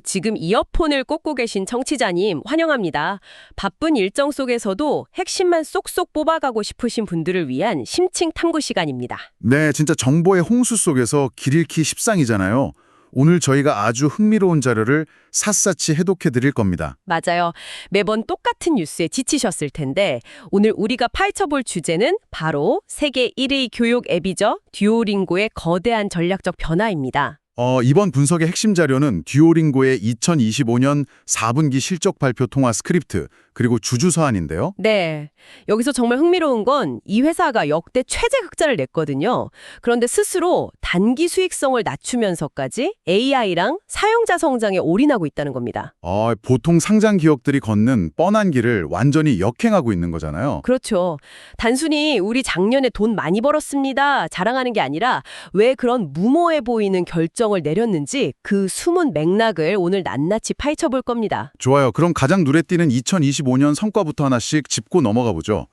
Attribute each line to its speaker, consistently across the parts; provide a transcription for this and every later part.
Speaker 1: 지금 이어폰을 꽂고 계신 청취자님 환영합니다. 바쁜 일정 속에서도 핵심만 쏙쏙 뽑아가고 싶으신 분들을 위한 심층 탐구 시간입니다.
Speaker 2: 네, 진짜 정보의 홍수 속에서 길 잃기 십상이잖아요. 오늘 저희가 아주 흥미로운 자료를 샅샅이 해독해 드릴 겁니다.
Speaker 1: 맞아요. 매번 똑같은 뉴스에 지치셨을 텐데 오늘 우리가 파헤쳐볼 주제는 바로 세계 1위 교육 앱이죠. 듀오링고의 거대한 전략적 변화입니다.
Speaker 2: 이번 분석의 핵심 자료는 듀오링고의 2025년 4분기 실적 발표 통화 스크립트, 그리고 주주 서한인데요.
Speaker 1: 네. 여기서 정말 흥미로운 건 이 회사가 역대 최대 흑자를 냈거든요. 그런데 스스로 단기 수익성을 낮추면서까지 AI랑 사용자 성장에 올인하고 있다는 겁니다.
Speaker 2: 보통 상장 기업들이 걷는 뻔한 길을 완전히 역행하고 있는 거잖아요.
Speaker 1: 그렇죠. 단순히 우리 작년에 돈 많이 벌었습니다. 자랑하는 게 아니라 왜 그런 무모해 보이는 결정을 내렸는지 그 숨은 맥락을 오늘 낱낱이 파헤쳐 볼 겁니다.
Speaker 2: 좋아요. 그럼 가장 눈에 띄는 2025년 성과부터 하나씩 짚고 넘어가 보죠.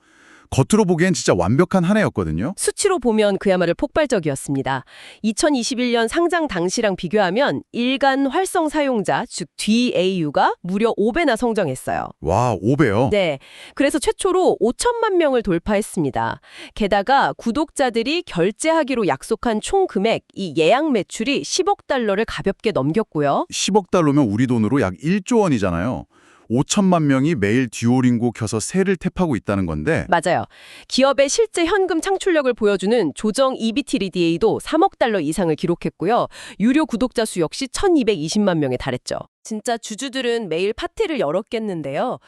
Speaker 2: 겉으로 보기엔 진짜 완벽한 한 해였거든요.
Speaker 1: 수치로 보면 그야말로 폭발적이었습니다. 2021년 상장 당시랑 비교하면 일간 활성 사용자, 즉 DAU가 무려 5배나 성장했어요.
Speaker 2: 와, 5배요?
Speaker 1: 네, 그래서 최초로 5천만 명을 돌파했습니다. 게다가 구독자들이 결제하기로 약속한 총 금액, 이 예약 매출이 10억 달러를 가볍게 넘겼고요.
Speaker 2: 10억 달러면 우리 돈으로 약 1조 원이잖아요. 5천만 명이 매일 듀오링고 켜서 세를 탭하고 있다는 건데
Speaker 1: 맞아요. 기업의 실제 현금 창출력을 보여주는 조정 EBITDA도 3억 달러 이상을 기록했고요. 유료 구독자 수 역시 1,220만 명에 달했죠. 진짜 주주들은 매일 파티를 열었겠는데요.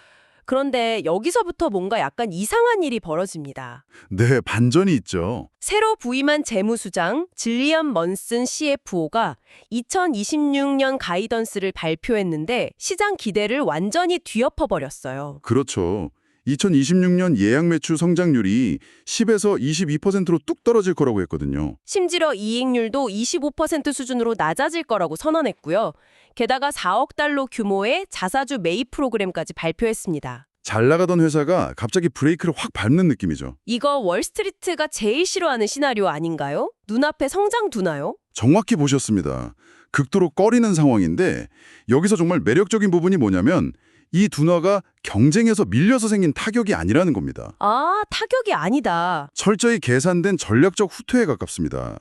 Speaker 1: 그런데 여기서부터 뭔가 약간 이상한 일이 벌어집니다.
Speaker 2: 네, 반전이 있죠.
Speaker 1: 새로 부임한 재무수장 질리언 먼슨 CFO가 2026년 가이던스를 발표했는데 시장 기대를 완전히 뒤엎어버렸어요.
Speaker 2: 그렇죠. 2026년 예약 매출 성장률이 10에서 22%로 뚝 떨어질 거라고 했거든요.
Speaker 1: 심지어 이익률도 25% 수준으로 낮아질 거라고 선언했고요. 게다가 4억 달러 규모의 자사주 매입 프로그램까지 발표했습니다.
Speaker 2: 잘 나가던 회사가 갑자기 브레이크를 확 밟는 느낌이죠.
Speaker 1: 이거 월스트리트가 제일 싫어하는 시나리오 아닌가요? 눈앞에 성장 두나요?
Speaker 2: 정확히 보셨습니다. 극도로 꺼리는 상황인데 여기서 정말 매력적인 부분이 뭐냐면 이 둔화가 경쟁에서 밀려서 생긴 타격이 아니라는 겁니다.
Speaker 1: 아, 타격이 아니다.
Speaker 2: 철저히 계산된 전략적 후퇴에 가깝습니다.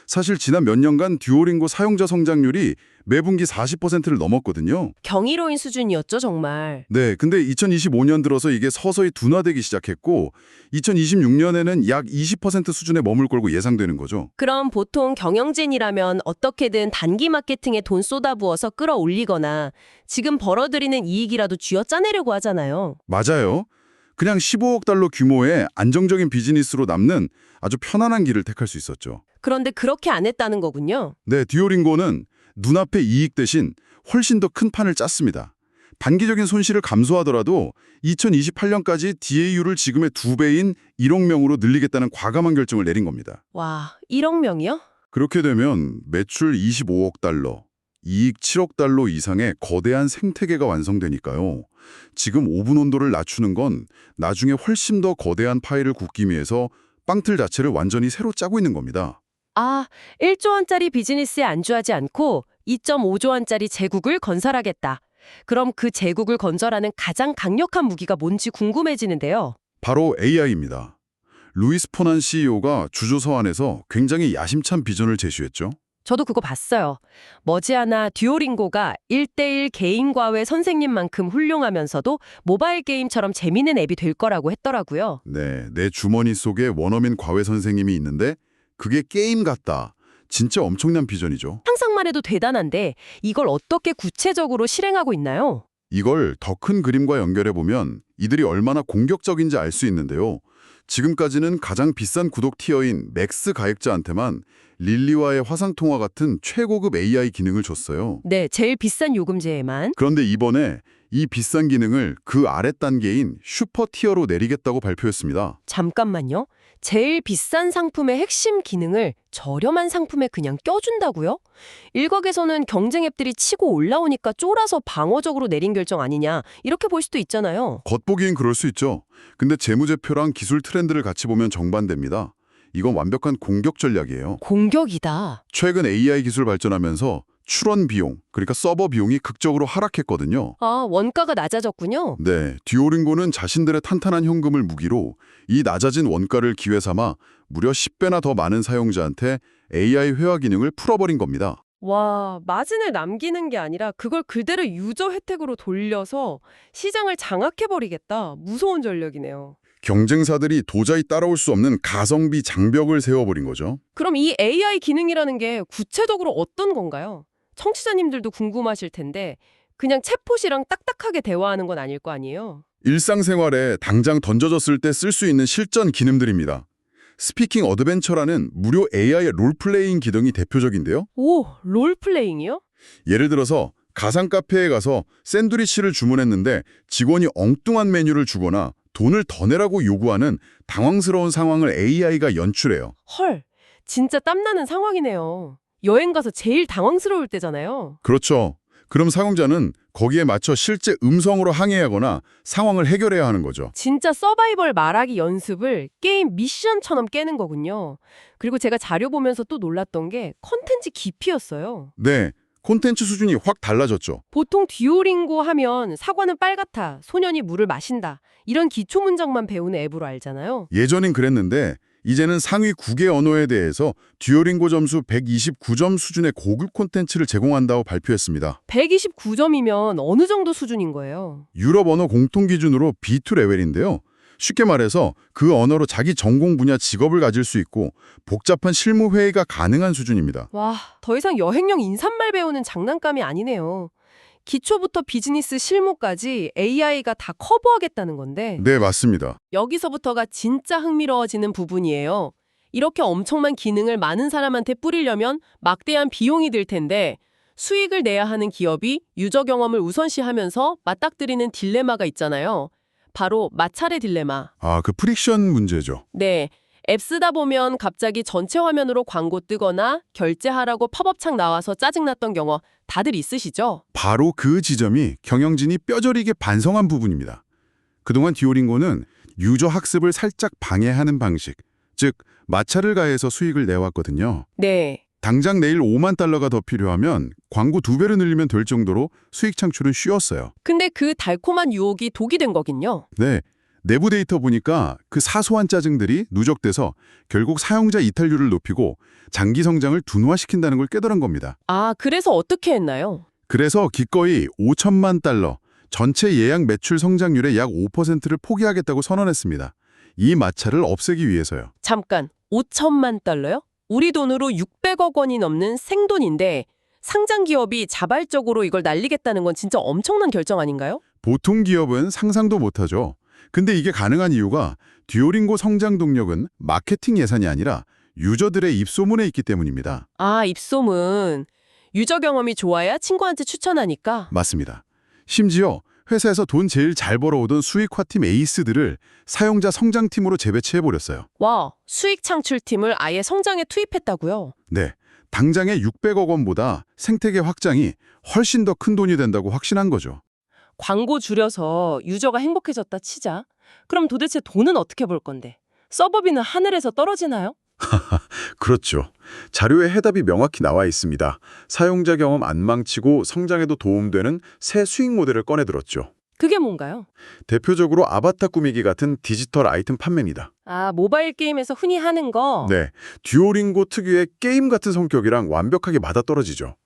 Speaker 2: 사실 지난 몇 년간 듀오링고 사용자 성장률이 매분기 40%를 넘었거든요.
Speaker 1: 경이로인 수준이었죠, 정말.
Speaker 2: 네, 근데 2025년 들어서 이게 서서히 둔화되기 시작했고 2026년에는 약 20% 수준에 머물 걸고 예상되는 거죠.
Speaker 1: 그럼 보통 경영진이라면 어떻게든 단기 마케팅에 돈 쏟아부어서 끌어올리거나 지금 벌어들이는 이익이라도 쥐어짜내려고 하잖아요.
Speaker 2: 맞아요. 그냥 15억 달러 규모의 안정적인 비즈니스로 남는 아주 편안한 길을 택할 수 있었죠.
Speaker 1: 그런데 그렇게 안 했다는 거군요.
Speaker 2: 네, 듀오링고는 눈앞의 이익 대신 훨씬 더 큰 판을 짰습니다. 단기적인 손실을 감소하더라도 2028년까지 DAU를 지금의 2배인 1억 명으로 늘리겠다는 과감한 결정을 내린 겁니다.
Speaker 1: 와, 1억 명이요?
Speaker 2: 그렇게 되면 매출 25억 달러, 이익 7억 달러 이상의 거대한 생태계가 완성되니까요. 지금 오븐 온도를 낮추는 건 나중에 훨씬 더 거대한 파이를 굽기 위해서 빵틀 자체를 완전히 새로 짜고 있는 겁니다.
Speaker 1: 아, 1조 원짜리 비즈니스에 안주하지 않고 2.5조 원짜리 제국을 건설하겠다. 그럼 그 제국을 건설하는 가장 강력한 무기가 뭔지 궁금해지는데요.
Speaker 2: 바로 AI입니다. 루이스 포난 CEO가 주주 서한에서 굉장히 야심찬 비전을 제시했죠.
Speaker 1: 저도 그거 봤어요. 머지않아 듀오링고가 1대1 개인 과외 선생님만큼 훌륭하면서도 모바일 게임처럼 재미있는 앱이 될 거라고 했더라고요.
Speaker 2: 네, 내 주머니 속에 원어민 과외 선생님이 있는데 그게 게임 같다. 진짜 엄청난 비전이죠.
Speaker 1: 상상만 해도 대단한데 이걸 어떻게 구체적으로 실행하고 있나요?
Speaker 2: 이걸 더 큰 그림과 연결해보면 이들이 얼마나 공격적인지 알 수 있는데요. 지금까지는 가장 비싼 구독 티어인 맥스 가입자한테만 릴리와의 화상통화 같은 최고급 AI 기능을 줬어요.
Speaker 1: 네, 제일 비싼 요금제에만.
Speaker 2: 그런데 이번에 이 비싼 기능을 그 아랫 단계인 슈퍼 티어로 내리겠다고 발표했습니다.
Speaker 1: 잠깐만요. 제일 비싼 상품의 핵심 기능을 저렴한 상품에 그냥 껴준다고요? 일각에서는 경쟁 앱들이 치고 올라오니까 쫄아서 방어적으로 내린 결정 아니냐 이렇게 볼 수도 있잖아요.
Speaker 2: 겉보기엔 그럴 수 있죠. 근데 재무제표랑 기술 트렌드를 같이 보면 정반대입니다. 이건 완벽한 공격 전략이에요.
Speaker 1: 공격이다.
Speaker 2: 최근 AI 기술 발전하면서 출원 비용, 그러니까 서버 비용이 극적으로 하락했거든요.
Speaker 1: 아, 원가가 낮아졌군요.
Speaker 2: 네, 듀오링고는 자신들의 탄탄한 현금을 무기로 이 낮아진 원가를 기회 삼아 무려 10배나 더 많은 사용자한테 AI 회화 기능을 풀어버린 겁니다.
Speaker 1: 와, 마진을 남기는 게 아니라 그걸 그대로 유저 혜택으로 돌려서 시장을 장악해버리겠다. 무서운 전략이네요.
Speaker 2: 경쟁사들이 도저히 따라올 수 없는 가성비 장벽을 세워버린 거죠.
Speaker 1: 그럼 이 AI 기능이라는 게 구체적으로 어떤 건가요? 청취자님들도 궁금하실 텐데 그냥 챗봇이랑 딱딱하게 대화하는 건 아닐 거 아니에요?
Speaker 2: 일상생활에 당장 던져졌을 때 쓸 수 있는 실전 기능들입니다. 스피킹 어드벤처라는 무료 AI 롤플레잉 기능이 대표적인데요.
Speaker 1: 오, 롤플레잉이요?
Speaker 2: 예를 들어서 가상 카페에 가서 샌드위치를 주문했는데 직원이 엉뚱한 메뉴를 주거나 돈을 더 내라고 요구하는 당황스러운 상황을 AI가 연출해요.
Speaker 1: 헐, 진짜 땀나는 상황이네요. 여행 가서 제일 당황스러울 때잖아요.
Speaker 2: 그렇죠. 그럼 사용자는 거기에 맞춰 실제 음성으로 항해하거나 상황을 해결해야 하는 거죠.
Speaker 1: 진짜 서바이벌 말하기 연습을 게임 미션처럼 깨는 거군요. 그리고 제가 자료 보면서 또 놀랐던 게 컨텐츠 깊이였어요.
Speaker 2: 네, 콘텐츠 수준이 확 달라졌죠.
Speaker 1: 보통 듀오링고 하면 사과는 빨갛다, 소년이 물을 마신다 이런 기초 문장만 배우는 앱으로 알잖아요.
Speaker 2: 예전엔 그랬는데 이제는 상위 9개 언어에 대해서 듀오링고 점수 129점 수준의 고급 콘텐츠를 제공한다고 발표했습니다.
Speaker 1: 129점이면 어느 정도 수준인 거예요?
Speaker 2: 유럽 언어 공통 기준으로 B2 레벨인데요. 쉽게 말해서 그 언어로 자기 전공 분야 직업을 가질 수 있고 복잡한 실무 회의가 가능한 수준입니다.
Speaker 1: 와, 더 이상 여행용 인사말 배우는 장난감이 아니네요. 기초부터 비즈니스 실무까지 AI가 다 커버하겠다는 건데
Speaker 2: 네, 맞습니다.
Speaker 1: 여기서부터가 진짜 흥미로워지는 부분이에요. 이렇게 엄청난 기능을 많은 사람한테 뿌리려면 막대한 비용이 들 텐데 수익을 내야 하는 기업이 유저 경험을 우선시하면서 맞닥뜨리는 딜레마가 있잖아요. 바로 마찰의 딜레마.
Speaker 2: 아, 그 프릭션 문제죠.
Speaker 1: 네. 앱 쓰다 보면 갑자기 전체 화면으로 광고 뜨거나 결제하라고 팝업창 나와서 짜증났던 경험 다들 있으시죠?
Speaker 2: 바로 그 지점이 경영진이 뼈저리게 반성한 부분입니다. 그동안 듀오링고는 유저 학습을 살짝 방해하는 방식, 즉 마찰을 가해서 수익을 내왔거든요.
Speaker 1: 네.
Speaker 2: 당장 내일 5만 달러가 더 필요하면 광고 2배로 늘리면 될 정도로 수익 창출은 쉬웠어요.
Speaker 1: 근데 그 달콤한 유혹이 독이 된 거긴요.
Speaker 2: 네, 내부 데이터 보니까 그 사소한 짜증들이 누적돼서 결국 사용자 이탈률을 높이고 장기 성장을 둔화시킨다는 걸 깨달은 겁니다.
Speaker 1: 아, 그래서 어떻게 했나요?
Speaker 2: 그래서 기꺼이 5천만 달러, 전체 예약 매출 성장률의 약 5%를 포기하겠다고 선언했습니다. 이 마찰을 없애기 위해서요.
Speaker 1: 잠깐, 5천만 달러요? 우리 돈으로 600억 원이 넘는 생돈인데 상장 기업이 자발적으로 이걸 날리겠다는 건 진짜 엄청난 결정 아닌가요?
Speaker 2: 보통 기업은 상상도 못하죠. 근데 이게 가능한 이유가 듀오링고 성장 동력은 마케팅 예산이 아니라 유저들의 입소문에 있기 때문입니다.
Speaker 1: 아, 입소문. 유저 경험이 좋아야 친구한테 추천하니까.
Speaker 2: 맞습니다. 심지어 회사에서 돈 제일 잘 벌어오던 수익화팀 에이스들을 사용자 성장팀으로 재배치해버렸어요.
Speaker 1: 와, 수익 창출팀을 아예 성장에 투입했다고요?
Speaker 2: 네, 당장의 600억 원보다 생태계 확장이 훨씬 더 큰 돈이 된다고 확신한 거죠.
Speaker 1: 광고 줄여서 유저가 행복해졌다 치자. 그럼 도대체 돈은 어떻게 벌 건데? 서버비는 하늘에서 떨어지나요?
Speaker 2: 그렇죠. 자료에 해답이 명확히 나와 있습니다. 사용자 경험 안 망치고 성장에도 도움되는 새 수익 모델을 꺼내들었죠.
Speaker 1: 그게 뭔가요?
Speaker 2: 대표적으로 아바타 꾸미기 같은 디지털 아이템 판매입니다.
Speaker 1: 아, 모바일 게임에서 흔히 하는 거?
Speaker 2: 네, 듀오링고 특유의 게임 같은 성격이랑 완벽하게 맞아떨어지죠.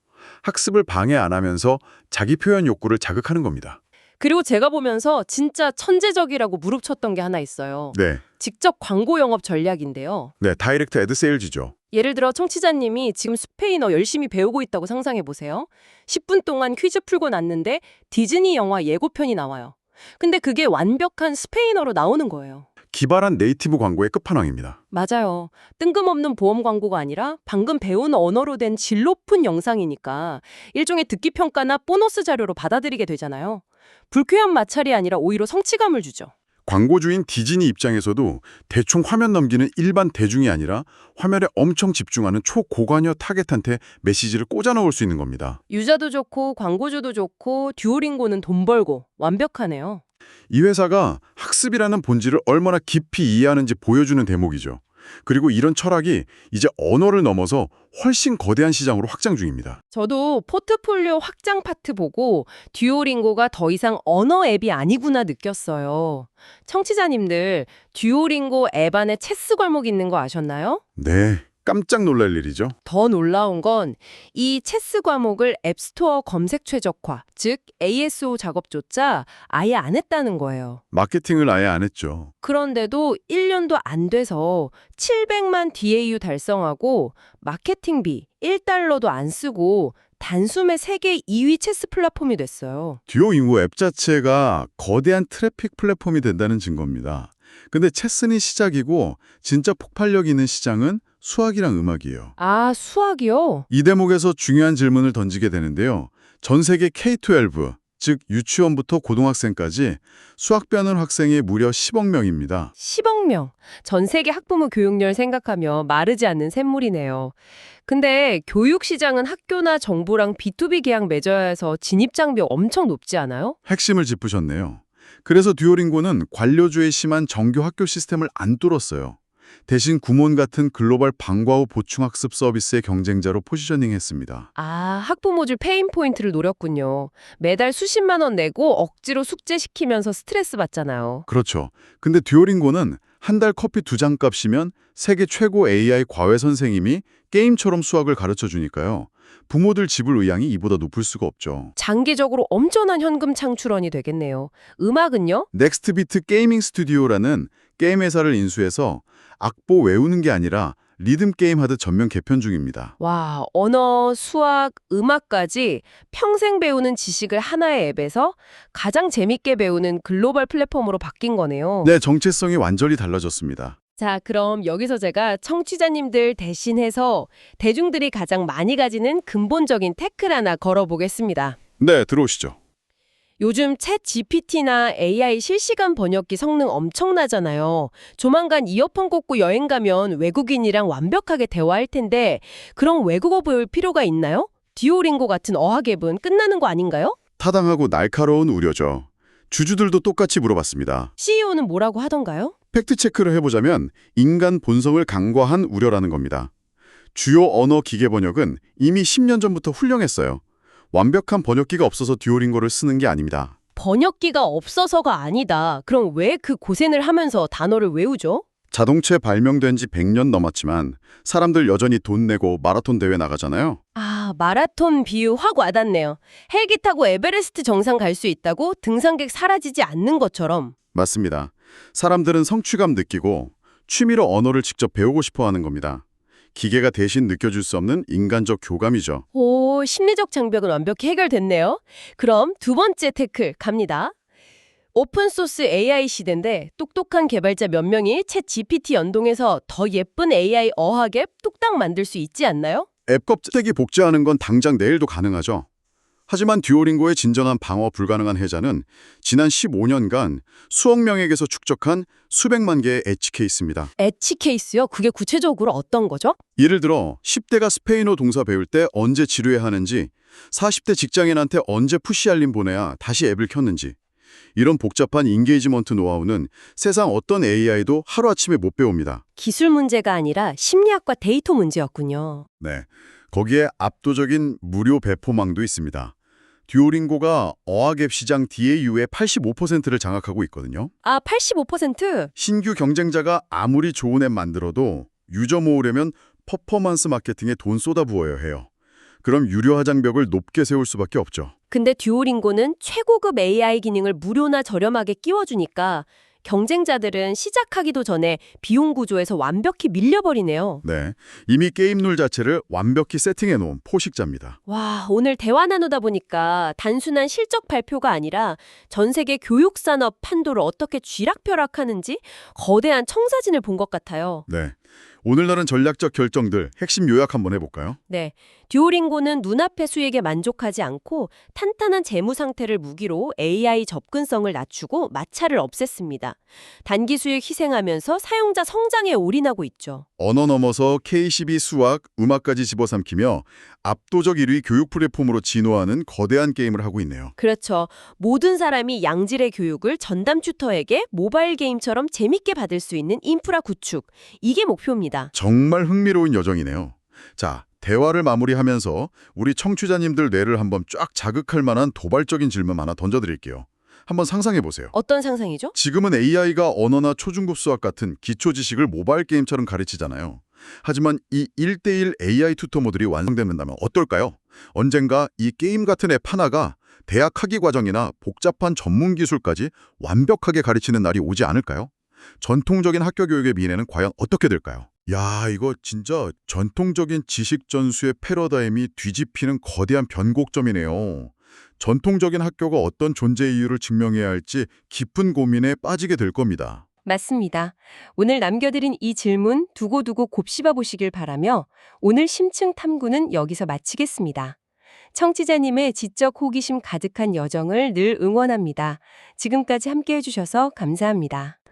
Speaker 2: 학습을 방해 안 하면서 자기 표현 욕구를 자극하는 겁니다.
Speaker 1: 그리고 제가 보면서 진짜 천재적이라고 무릎쳤던 게 하나 있어요.
Speaker 2: 네,
Speaker 1: 직접 광고 영업 전략인데요.
Speaker 2: 네, 다이렉트 애드 세일즈죠.
Speaker 1: 예를 들어 청취자님이 지금 스페인어 열심히 배우고 있다고 상상해 보세요. 10분 동안 퀴즈 풀고 났는데 디즈니 영화 예고편이 나와요. 근데 그게 완벽한 스페인어로 나오는 거예요.
Speaker 2: 기발한 네이티브 광고의 끝판왕입니다.
Speaker 1: 맞아요. 뜬금없는 보험 광고가 아니라 방금 배운 언어로 된 질 높은 영상이니까 일종의 듣기 평가나 보너스 자료로 받아들이게 되잖아요. 불쾌한 마찰이 아니라 오히려 성취감을 주죠.
Speaker 2: 광고주인 디즈니 입장에서도 대충 화면 넘기는 일반 대중이 아니라 화면에 엄청 집중하는 초고관여 타겟한테 메시지를 꽂아 넣을 수 있는 겁니다.
Speaker 1: 유저도 좋고 광고주도 좋고 듀오링고는 돈 벌고 완벽하네요.
Speaker 2: 이 회사가 학습이라는 본질을 얼마나 깊이 이해하는지 보여주는 대목이죠. 그리고 이런 철학이 이제 언어를 넘어서 훨씬 거대한 시장으로 확장 중입니다.
Speaker 1: 저도 포트폴리오 확장 파트 보고 듀오링고가 더 이상 언어 앱이 아니구나 느꼈어요. 청취자님들, 듀오링고 앱 안에 체스 과목 있는 거 아셨나요?
Speaker 2: 네, 깜짝 놀랄 일이죠.
Speaker 1: 더 놀라운 건 이 체스 과목을 앱스토어 검색 최적화, 즉 ASO 작업조차 아예 안 했다는 거예요.
Speaker 2: 마케팅을 아예 안 했죠.
Speaker 1: 그런데도 1년도 안 돼서 700만 DAU 달성하고 마케팅비 1달러도 안 쓰고 단숨에 세계 2위 체스 플랫폼이 됐어요.
Speaker 2: 듀오잉고 앱 자체가 거대한 트래픽 플랫폼이 된다는 증거입니다. 근데 체스는 시작이고 진짜 폭발력 있는 시장은 수학이랑 음악이에요.
Speaker 1: 아, 수학이요?
Speaker 2: 이 대목에서 중요한 질문을 던지게 되는데요. 전 세계 K-12, 즉 유치원부터 고등학생까지 수학 배우는 학생이 무려 10억 명입니다.
Speaker 1: 10억 명. 전 세계 학부모 교육열 생각하며 마르지 않는 샘물이네요. 근데 교육 시장은 학교나 정부랑 B2B 계약 맺어야 해서 진입 장벽 엄청 높지 않아요?
Speaker 2: 핵심을 짚으셨네요. 그래서 듀오링고는 관료주의 심한 정규 학교 시스템을 안 뚫었어요. 대신 구몬 같은 글로벌 방과 후 보충학습 서비스의 경쟁자로 포지셔닝했습니다.
Speaker 1: 아, 학부모줄 페인 포인트를 노렸군요. 매달 수십만 원 내고 억지로 숙제시키면서 스트레스 받잖아요.
Speaker 2: 그렇죠. 근데 듀오링고는 한 달 커피 2잔 값이면 세계 최고 AI 과외 선생님이 게임처럼 수학을 가르쳐 주니까요. 부모들 지불 의향이 이보다 높을 수가 없죠.
Speaker 1: 장기적으로 엄청난 현금 창출원이 되겠네요. 음악은요?
Speaker 2: 넥스트비트 게이밍 스튜디오라는 게임 회사를 인수해서 악보 외우는 게 아니라 리듬 게임 하듯 전면 개편 중입니다.
Speaker 1: 와, 언어, 수학, 음악까지 평생 배우는 지식을 하나의 앱에서 가장 재밌게 배우는 글로벌 플랫폼으로 바뀐 거네요.
Speaker 2: 네, 정체성이 완전히 달라졌습니다.
Speaker 1: 자, 그럼 여기서 제가 청취자님들 대신해서 대중들이 가장 많이 가지는 근본적인 태클 하나 걸어보겠습니다.
Speaker 2: 네, 들어오시죠.
Speaker 1: 요즘 챗 GPT나 AI 실시간 번역기 성능 엄청나잖아요. 조만간 이어폰 꽂고 여행 가면 외국인이랑 완벽하게 대화할 텐데 그런 외국어 배울 필요가 있나요? 듀오링고 같은 어학 앱은 끝나는 거 아닌가요?
Speaker 2: 타당하고 날카로운 우려죠. 주주들도 똑같이 물어봤습니다.
Speaker 1: CEO는 뭐라고 하던가요?
Speaker 2: 팩트체크를 해보자면 인간 본성을 간과한 우려라는 겁니다. 주요 언어 기계 번역은 이미 10년 전부터 훌륭했어요. 완벽한 번역기가 없어서 듀오링고를 쓰는 게 아닙니다.
Speaker 1: 번역기가 없어서가 아니다. 그럼 왜 그 고생을 하면서 단어를 외우죠?
Speaker 2: 자동차 발명된 지 100년 넘었지만 사람들 여전히 돈 내고 마라톤 대회 나가잖아요.
Speaker 1: 아, 마라톤 비유 확 와닿네요. 헬기 타고 에베레스트 정상 갈 수 있다고 등산객 사라지지 않는 것처럼.
Speaker 2: 맞습니다. 사람들은 성취감 느끼고 취미로 언어를 직접 배우고 싶어 하는 겁니다. 기계가 대신 느껴줄 수 없는 인간적 교감이죠.
Speaker 1: 오, 심리적 장벽은 완벽히 해결됐네요. 그럼 두 번째 태클 갑니다. 오픈소스 AI 시대인데 똑똑한 개발자 몇 명이 챗 GPT 연동해서 더 예쁜 AI 어학 앱 뚝딱 만들 수 있지 않나요?
Speaker 2: 앱 껍데기 복제하는 건 당장 내일도 가능하죠. 하지만 듀오링고의 진정한 방어 불가능한 해자는 지난 15년간 수억 명에게서 축적한 수백만 개의 엣지 케이스입니다.
Speaker 1: 엣지 케이스요? 그게 구체적으로 어떤 거죠?
Speaker 2: 예를 들어 10대가 스페인어 동사 배울 때 언제 지루해 하는지, 40대 직장인한테 언제 푸시 알림 보내야 다시 앱을 켰는지, 이런 복잡한 인게이지먼트 노하우는 세상 어떤 AI도 하루아침에 못 배웁니다.
Speaker 1: 기술 문제가 아니라 심리학과 데이터 문제였군요.
Speaker 2: 네, 거기에 압도적인 무료 배포망도 있습니다. 듀오링고가 어학앱 시장 DAU의 85%를 장악하고 있거든요.
Speaker 1: 아, 85%?
Speaker 2: 신규 경쟁자가 아무리 좋은 앱 만들어도 유저 모으려면 퍼포먼스 마케팅에 돈 쏟아부어야 해요. 그럼 유료 하장벽을 높게 세울 수밖에 없죠.
Speaker 1: 근데 듀오링고는 최고급 AI 기능을 무료나 저렴하게 끼워주니까 경쟁자들은 시작하기도 전에 비용 구조에서 완벽히 밀려버리네요.
Speaker 2: 네, 이미 게임룰 자체를 완벽히 세팅해놓은 포식자입니다.
Speaker 1: 와, 오늘 대화 나누다 보니까 단순한 실적 발표가 아니라 전 세계 교육산업 판도를 어떻게 쥐락펴락하는지 거대한 청사진을 본 것 같아요.
Speaker 2: 네, 오늘날은 전략적 결정들 핵심 요약 한번 해볼까요?
Speaker 1: 네, 듀오링고는 눈앞의 수익에 만족하지 않고 탄탄한 재무 상태를 무기로 AI 접근성을 낮추고 마찰을 없앴습니다. 단기 수익 희생하면서 사용자 성장에 올인하고 있죠.
Speaker 2: 언어 넘어서 KCB 수학, 음악까지 집어삼키며 압도적 1위 교육 플랫폼으로 진화하는 거대한 게임을 하고 있네요.
Speaker 1: 그렇죠. 모든 사람이 양질의 교육을 전담 튜터에게 모바일 게임처럼 재밌게 받을 수 있는 인프라 구축. 이게 목표입니다.
Speaker 2: 정말 흥미로운 여정이네요. 자, 대화를 마무리하면서 우리 청취자님들 뇌를 한번 쫙 자극할 만한 도발적인 질문 하나 던져드릴게요. 한번 상상해 보세요.
Speaker 1: 어떤 상상이죠?
Speaker 2: 지금은 AI가 언어나 초중급 수학 같은 기초 지식을 모바일 게임처럼 가르치잖아요. 하지만 이 1대1 AI 튜터 모듈이 완성된다면 어떨까요? 언젠가 이 게임 같은 앱 하나가 대학 학위 과정이나 복잡한 전문 기술까지 완벽하게 가르치는 날이 오지 않을까요? 전통적인 학교 교육의 미래는 과연 어떻게 될까요? 야, 이거 진짜 전통적인 지식 전수의 패러다임이 뒤집히는 거대한 변곡점이네요. 전통적인 학교가 어떤 존재 이유를 증명해야 할지 깊은 고민에 빠지게 될 겁니다.
Speaker 1: 맞습니다. 오늘 남겨드린 이 질문 두고두고 곱씹어 보시길 바라며 오늘 심층 탐구는 여기서 마치겠습니다. 청취자님의 지적 호기심 가득한 여정을 늘 응원합니다. 지금까지 함께해 주셔서 감사합니다.